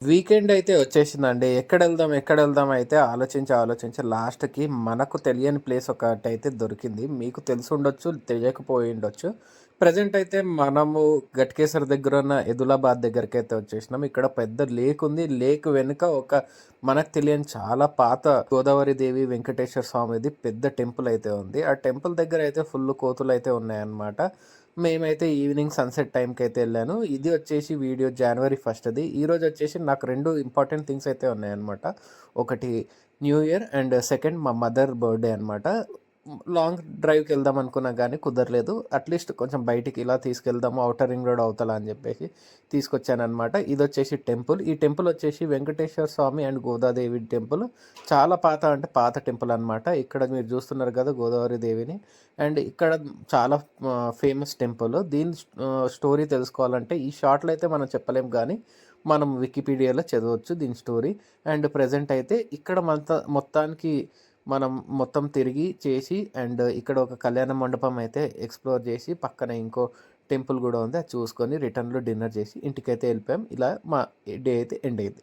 Weekend అయితే వచ్చేసిందండి. ఎక్కడెళ్దాం, ఎక్కడెళ్దాం అయితే ఆలోచించి లాస్ట్‌కి మనకు తెలియని ప్లేస్ ఒకటైతే దొరికింది. మీకు తెలిసుండొచ్చు, తెలియకపోయుండొచ్చు. ప్రెజెంట్ అయితే మనము గట్కేసర్ దగ్గరున్న ఎదులాబాద్ దగ్గరికైతే వచ్చేసినాం. ఇక్కడ పెద్ద లేక్ ఉంది. లేక్ వెనుక ఒక మనకు తెలియని చాలా పాత గోదావరి దేవి వెంకటేశ్వర స్వామిది పెద్ద టెంపుల్ అయితే ఉంది. ఆ టెంపుల్ దగ్గర అయితే ఫుల్ కోతులైతే ఉన్నాయన్నమాట. మేమైతే ఈవినింగ్ సన్‌సెట్ టైంకైతే ఎళ్ళాను. ఇది వచ్చేసి వీడియో జనవరి 1ది. ఈరోజు వచ్చేసి నాకు 2 ఇంపార్టెంట్ థింగ్స్ అయితే ఉన్నాయన్నమాట. ఒకటి న్యూ ఇయర్ అండ్ సెకండ్ మా మదర్ బర్త్‌డే అనమాట. లాంగ్ డ్రైవ్‌కెళ్దాం అనుకున్నా గానీ కుదరలేదు. అట్‌లీస్ట్ కొంచెం బయటికి ఇలా తీసుకెళ్దాము ఔటర్ రింగ్ రోడ్ అవతల అని జెప్పేసి తీసుకొచ్చాననమాట. ఇదొచ్చేసి టెంపుల్. ఈ టెంపుల్ వచ్చేసి వెంకటేశ్వర స్వామి అండ్ గోదాదేవి టెంపుల్. చాలా పాత అంటే పాత టెంపుల్ అనమాట. ఇక్కడ మీరు చూస్తున్నారు కదా గోదావరి దేవిని. అండ్ ఇక్కడ చాలా ఫేమస్ టెంపుల్. దీని స్టోరీ తెలుసుకోవాలంటే ఈ షార్ట్‌లో అయితే మనం చెప్పలేం గానీ, మనం వికీపీడియాలో చదవచ్చు దీని స్టోరీ. అండ్ ప్రెజెంట్ అయితే ఇక్కడ మొత్తానికి మనం మొత్తం తిరిగి చేసి అండ్ ఇక్కడ ఒక కళ్యాణ మండపం అయితే ఎక్స్‌ప్లోర్ చేసి, పక్కన ఇంకో టెంపుల్ గూడా ఉంది. అది చూసుకొని రిటర్న్‌లో డిన్నర్ చేసి ఇంటికైతే వెళ్ళిపోయాం. ఇలా మా డే అయితే ఎండ్ అయింది.